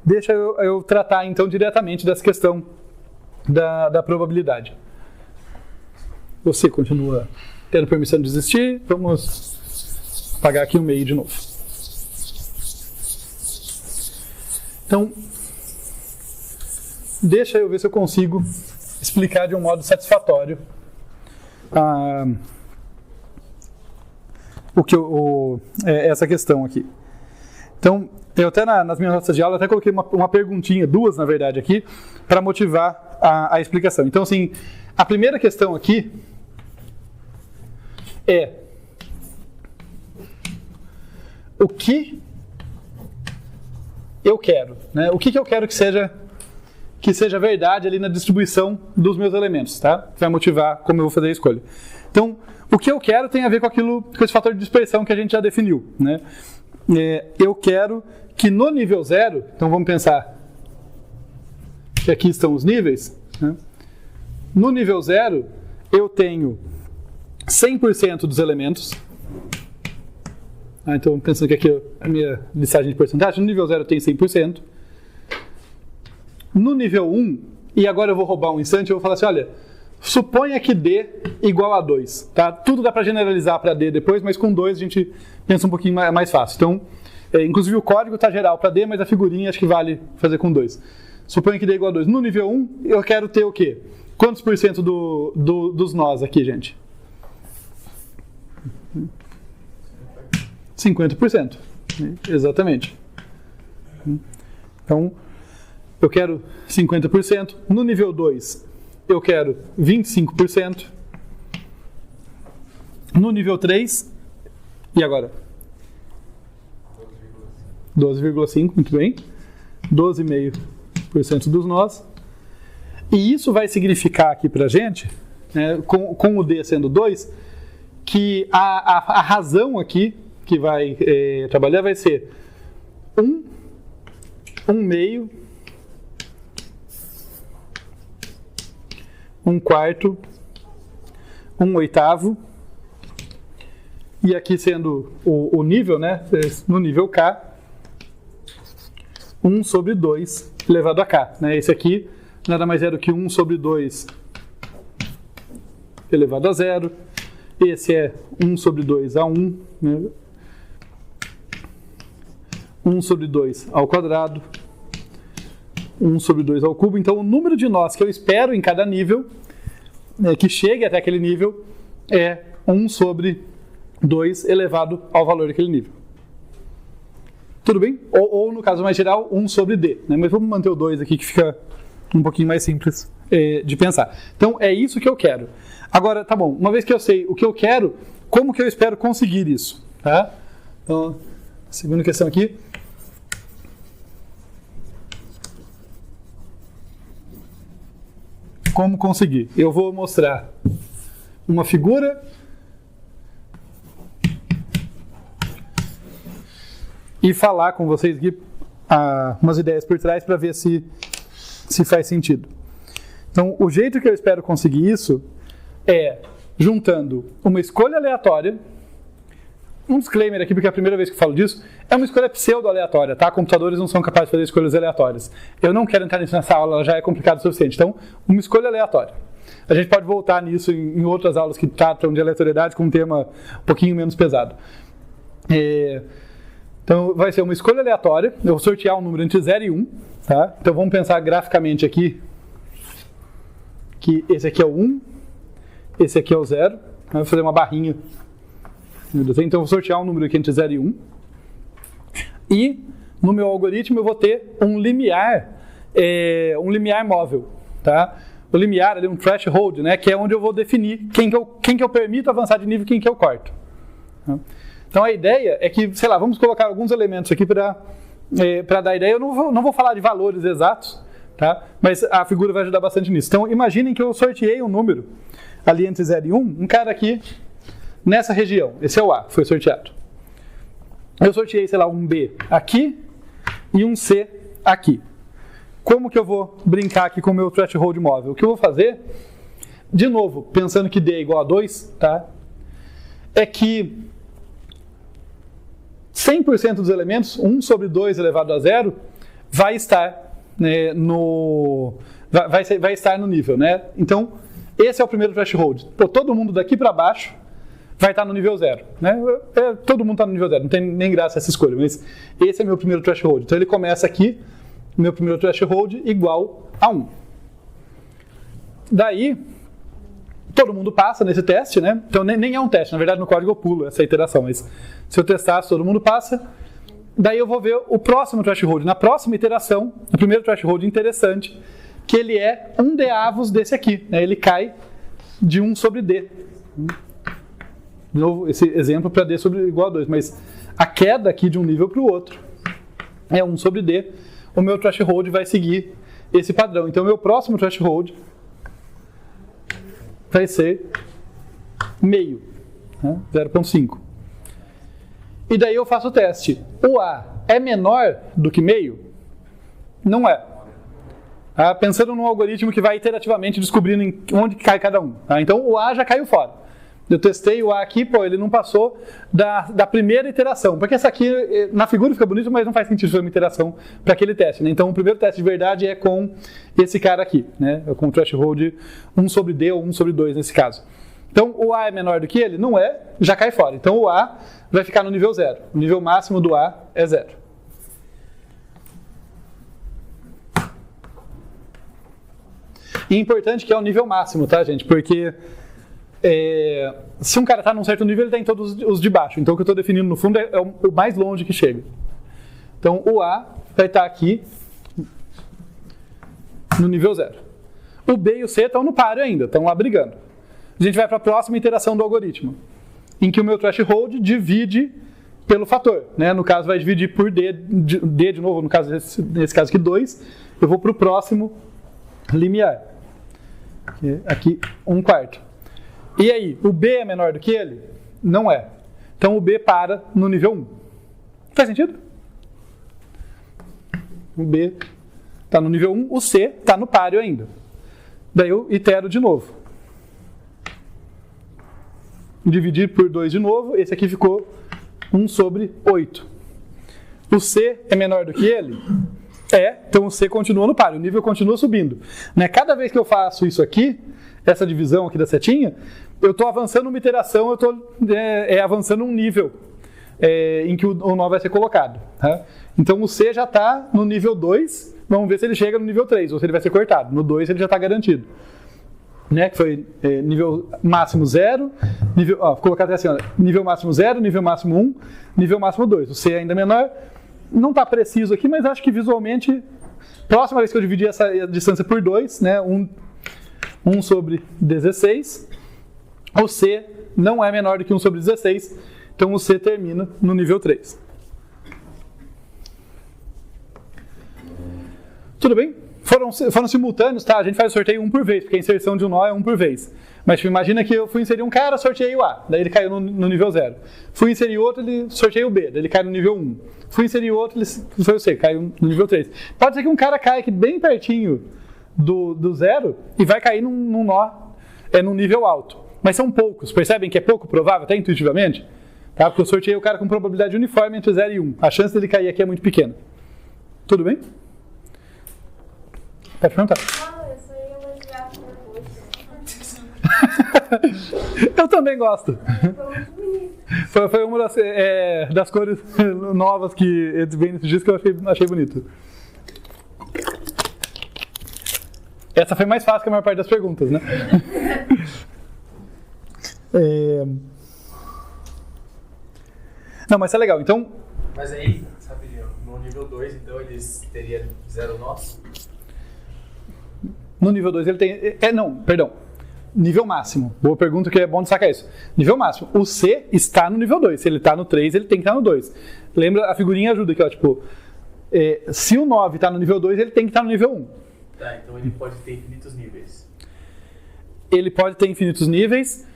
deixa eu tratar então diretamente dessa questão da probabilidade. Você continua tendo permissão de desistir, vamos apagar aqui o meio de novo. Então, deixa eu ver se eu consigo explicar de um modo satisfatório essa questão aqui. Então, eu até nas minhas notas de aula até coloquei uma perguntinha, duas na verdade aqui, para motivar a explicação. Então, assim, a primeira questão aqui é o que eu quero, né? O que eu quero que seja verdade ali na distribuição dos meus elementos, tá? Vai motivar como eu vou fazer a escolha. Então, o que eu quero tem a ver com esse fator de dispersão que a gente já definiu, né? Eu quero que no nível 0, então vamos pensar que aqui estão os níveis, né? No nível 0, eu tenho 100% dos elementos. Então, pensando que aqui é a minha listagem de porcentagem, no nível 0 eu tenho 100%. No nível 1, e agora eu vou roubar um instante, eu vou falar assim, olha, suponha que D igual a 2. Tá? Tudo dá para generalizar para D depois, mas com 2 a gente pensa um pouquinho mais fácil. Então, inclusive o código está geral para D, mas a figurinha acho que vale fazer com 2. Suponha que D igual a 2. No nível 1, eu quero ter o quê? Quantos por cento dos nós aqui, gente? 50%. Exatamente. Então, eu quero 50%. No nível 2, eu quero 25%. No nível 3, e agora? 12,5%, muito bem. 12,5% dos nós. E isso vai significar aqui pra gente, né, com o D sendo 2, que a razão aqui que vai trabalhar vai ser 1 meio, 1 quarto, 1 oitavo, e aqui sendo o nível, né, no nível K, 1 sobre 2 elevado a K. Né? Esse aqui nada mais é do que 1 sobre 2 elevado a 0. Esse é 1 sobre 2 a 1. Né? 1 sobre 2 ao quadrado, 1 sobre 2 ao cubo. Então, o número de nós que eu espero em cada nível, que chegue até aquele nível, é 1 sobre 2 elevado ao valor daquele nível. Tudo bem? Ou no caso mais geral, 1 sobre D. Né? Mas vamos manter o 2 aqui, que fica um pouquinho mais simples de pensar. Então, é isso que eu quero. Agora, tá bom, uma vez que eu sei o que eu quero, como que eu espero conseguir isso? Tá? Então, segunda questão aqui. Como conseguir? Eu vou mostrar uma figura e falar com vocês aqui umas ideias por trás para ver se faz sentido. Então, o jeito que eu espero conseguir isso é juntando uma escolha aleatória. Um disclaimer aqui, porque é a primeira vez que eu falo disso, é uma escolha pseudo-aleatória, tá? Computadores não são capazes de fazer escolhas aleatórias. Eu não quero entrar nisso nessa aula, ela já é complicada o suficiente. Então, uma escolha aleatória. A gente pode voltar nisso em outras aulas que tratam de aleatoriedade com um tema um pouquinho menos pesado. Então, vai ser uma escolha aleatória. Eu vou sortear um número entre 0 e 1. Tá? Então, vamos pensar graficamente aqui que esse aqui é o 1, esse aqui é o 0. Vou fazer uma barrinha. Então, eu vou sortear um número aqui entre 0 e 1. E, no meu algoritmo, eu vou ter um limiar móvel. Tá? O limiar ali, um threshold, né, que é onde eu vou definir quem que eu permito avançar de nível e quem que eu corto. Então, a ideia é que, sei lá, vamos colocar alguns elementos aqui para dar ideia. Eu não vou falar de valores exatos, tá? Mas a figura vai ajudar bastante nisso. Então, imaginem que eu sorteei um número ali entre 0 e 1, um cara aqui nessa região. Esse é o A, foi sorteado. Eu sorteei, sei lá, um B aqui e um C aqui. Como que eu vou brincar aqui com o meu threshold móvel? O que eu vou fazer, de novo, pensando que D é igual a 2, tá? É que 100% dos elementos, 1 sobre 2 elevado a 0, vai estar, né, vai estar no nível, né? Então, esse é o primeiro threshold. Pô, todo mundo daqui para baixo vai estar no nível 0, né? Todo mundo está no nível 0, não tem nem graça essa escolha, mas esse é meu primeiro threshold. Então ele começa aqui, meu primeiro threshold igual a 1. Daí, todo mundo passa nesse teste, né? Então nem é um teste, na verdade no código eu pulo essa iteração, mas se eu testar, todo mundo passa. Daí eu vou ver o próximo threshold. Na próxima iteração, o primeiro threshold interessante, que ele é 1 de avos desse aqui, né? Ele cai de 1 sobre D. De novo, esse exemplo para D sobre igual a 2, mas a queda aqui de um nível para o outro é 1 sobre D. O meu threshold vai seguir esse padrão. Então, o meu próximo threshold vai ser meio, né? 0,5. E daí eu faço o teste. O A é menor do que meio? Não é. Pensando num algoritmo que vai iterativamente descobrindo onde cai cada um. Então, o A já caiu fora. Eu testei o A aqui, pô, ele não passou da primeira iteração. Porque essa aqui, na figura fica bonito, mas não faz sentido fazer uma iteração para aquele teste, né? Então, o primeiro teste de verdade é com esse cara aqui, né? Com o threshold 1 sobre D ou 1 sobre 2 nesse caso. Então, o A é menor do que ele? Não é, já cai fora. Então, o A vai ficar no nível 0. O nível máximo do A é 0. E é importante que é o nível máximo, tá, gente? Porque se um cara está num certo nível, ele está em todos os de baixo. Então, o que eu estou definindo no fundo é o mais longe que chega. Então, o A vai estar aqui no nível 0. O B e o C estão no páreo ainda, estão lá brigando. A gente vai para a próxima iteração do algoritmo, em que o meu threshold divide pelo fator, né? No caso, vai dividir por D de novo, no caso, nesse caso aqui, 2. Eu vou para o próximo limiar. Aqui, 1/4. E aí, o B é menor do que ele? Não é. Então, o B para no nível 1. Faz sentido? O B está no nível 1, o C está no páreo ainda. Daí eu itero de novo. Dividir por 2 de novo, esse aqui ficou 1 sobre 8. O C é menor do que ele? Então o C continua no páreo, o nível continua subindo. Né? Cada vez que eu faço isso aqui, essa divisão aqui da setinha, eu estou avançando uma iteração, eu estou avançando um nível em que o nó vai ser colocado. Tá? Então o C já está no nível 2, vamos ver se ele chega no nível 3, ou se ele vai ser cortado. No 2 ele já está garantido. Né, que foi nível máximo 0, vou colocar até assim, ó, nível máximo 0, nível máximo 1, nível máximo 2. O C é ainda menor, não está preciso aqui, mas acho que visualmente, próxima vez que eu dividir essa distância por 2, né, 1 sobre 16, o C não é menor do que 1 sobre 16, então o C termina no nível 3. Tudo bem? Foram simultâneos, tá? A gente faz o sorteio 1 por vez, porque a inserção de um nó é 1 por vez. Mas tipo, imagina que eu fui inserir um cara, sorteei o A, daí ele caiu no nível 0. Fui inserir outro, ele sorteei o B, daí ele cai no nível 1. Fui inserir outro, ele foi o C, caiu no nível 3. Pode ser que um cara caia aqui bem pertinho do 0 e vai cair num nó, num nível alto. Mas são poucos, percebem que é pouco provável, até intuitivamente? Tá? Porque eu sorteei o cara com probabilidade uniforme entre 0 e 1. A chance dele cair aqui é muito pequena. Tudo bem? Pode perguntar. Isso aí é uma desgraça nervosa. Eu também gosto. Foi muito bonito. Foi uma das cores novas que eles vêm nesses dias que eu achei bonito. Essa foi mais fácil que a maior parte das perguntas, né? Não, mas é legal. Então... Mas aí, sabe, no nível 2, então, eles teriam 0 nós? No nível 2 ele tem... Nível máximo. Boa pergunta, que é bom sacar isso. Nível máximo. O C está no nível 2. Se ele está no 3, ele tem que estar no 2. Lembra, a figurinha ajuda aqui, ó. Tipo, se o 9 está no nível 2, ele tem que estar no nível 1. Tá, então ele pode ter infinitos níveis. Ele pode ter infinitos níveis.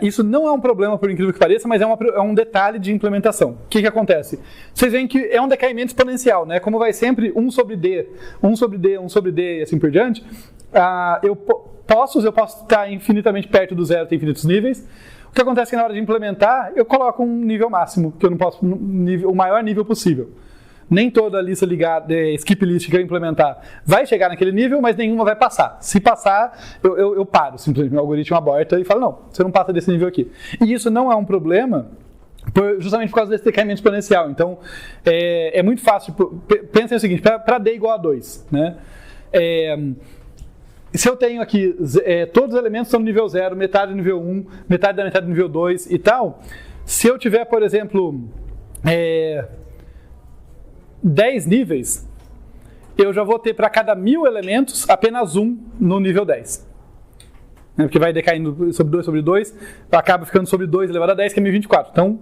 Isso não é um problema, por incrível que pareça, mas é um detalhe de implementação. O que acontece? Vocês veem que é um decaimento exponencial, né? Como vai sempre 1 sobre D, 1 sobre D, 1 sobre D e assim por diante, eu posso estar infinitamente perto do 0, ter infinitos níveis. O que acontece é que na hora de implementar, eu coloco um nível máximo, que eu não posso, o maior nível possível. nem toda lista ligada, skip list que eu implementar vai chegar naquele nível, mas nenhuma vai passar. Se passar, eu paro, simplesmente meu algoritmo aborta e falo, não, você não passa desse nível aqui. E isso não é um problema, justamente por causa desse decaimento exponencial. Então, é muito fácil. Pensem o seguinte, para D igual a 2, né? Se eu tenho aqui, todos os elementos são no nível 0, metade do nível 1, metade da metade do nível 2 e tal, se eu tiver, por exemplo, 10 níveis, eu já vou ter para cada 1000 elementos apenas um no nível 10. Porque vai decaindo sobre 2 sobre 2, acaba ficando sobre 2 elevado a 10, que é 1024. Então,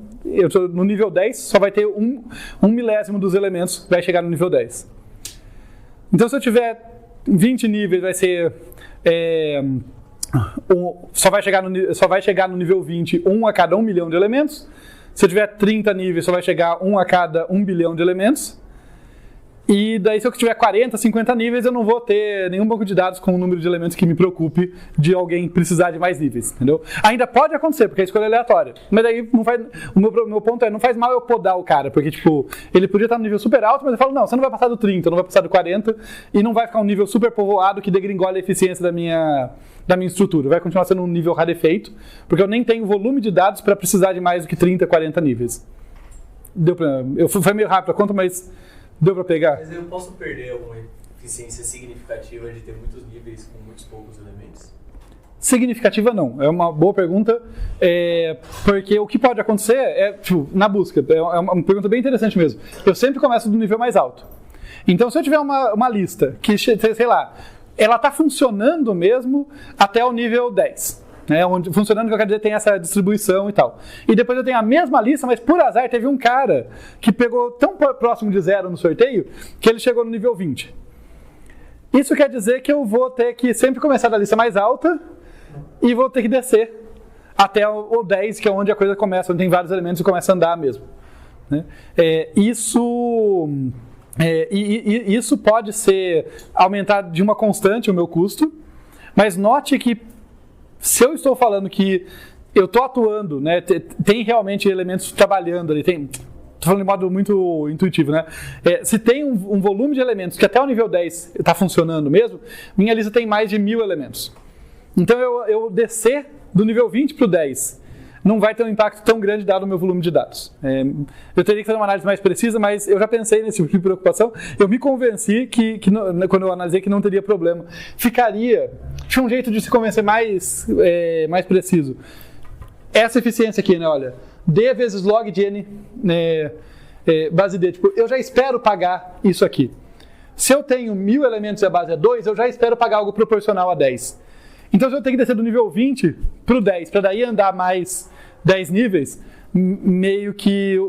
no nível 10 só vai ter um milésimo dos elementos vai chegar no nível 10. Então, se eu tiver 20 níveis, vai ser... só vai chegar no nível 20 um a cada 1 milhão de elementos. Se eu tiver 30 níveis, só vai chegar um a cada 1 bilhão de elementos. E daí, se eu tiver 40, 50 níveis, eu não vou ter nenhum banco de dados com um número de elementos que me preocupe de alguém precisar de mais níveis, entendeu? Ainda pode acontecer, porque a escolha é aleatória. Mas daí, não faz, o meu ponto é, não faz mal eu podar o cara, porque, tipo, ele podia estar no nível super alto, mas eu falo, não, você não vai passar do 30, não vai passar do 40, e não vai ficar um nível super povoado que degringola a eficiência da minha estrutura. Vai continuar sendo um nível rarefeito, porque eu nem tenho volume de dados para precisar de mais do que 30, 40 níveis. Foi meio rápido a conta, mas... Deu pra pegar? Mas eu posso perder alguma eficiência significativa de ter muitos níveis com muitos poucos elementos? Significativa não, é uma boa pergunta, porque o que pode acontecer tipo, na busca, é uma pergunta bem interessante mesmo. Eu sempre começo do nível mais alto. Então, se eu tiver uma lista que, sei lá, ela está funcionando mesmo até o nível 10. Funcionando, que eu quero dizer, tem essa distribuição e tal. E depois eu tenho a mesma lista, mas por azar teve um cara que pegou tão próximo de 0 no sorteio que ele chegou no nível 20. Isso quer dizer que eu vou ter que sempre começar da lista mais alta e vou ter que descer até o 10, que é onde a coisa começa, onde tem vários elementos e começa a andar mesmo. Isso pode ser aumentar de uma constante o meu custo, mas note que se eu estou falando que eu estou atuando, né, tem realmente elementos trabalhando ali, estou falando de modo muito intuitivo, né? Se tem um volume de elementos que até o nível 10 está funcionando mesmo, minha lista tem mais de 1000 elementos. Então eu descer do nível 20 para o 10 não vai ter um impacto tão grande dado o meu volume de dados. Eu teria que fazer uma análise mais precisa, mas eu já pensei nesse tipo de preocupação. Eu me convenci quando eu analisei que não teria problema. Tinha um jeito de se convencer mais preciso. Essa eficiência aqui, né, olha, D vezes log de N base D. Tipo, eu já espero pagar isso aqui. Se eu tenho 1000 elementos e a base é 2, eu já espero pagar algo proporcional a 10. Então, se eu tenho que descer do nível 20 para o 10, para daí andar mais 10 níveis, meio que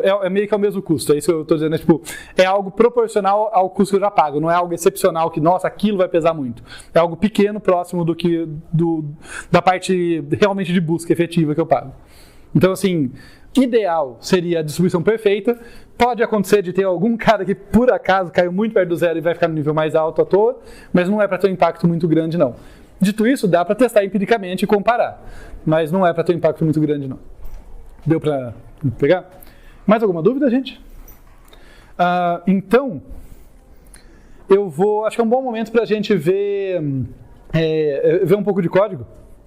é o mesmo custo. É isso que eu estou dizendo. É algo proporcional ao custo que eu já pago. Não é algo excepcional que, nossa, aquilo vai pesar muito. É algo pequeno, próximo da parte realmente de busca efetiva que eu pago. Então, assim, ideal seria a distribuição perfeita. Pode acontecer de ter algum cara que, por acaso, caiu muito perto do zero e vai ficar no nível mais alto à toa, mas não é para ter um impacto muito grande, não. Dito isso, dá para testar empiricamente e comparar, mas não é para ter um impacto muito grande, não. Deu para pegar? Mais alguma dúvida, gente? Então, acho que é um bom momento para a gente ver um pouco de código.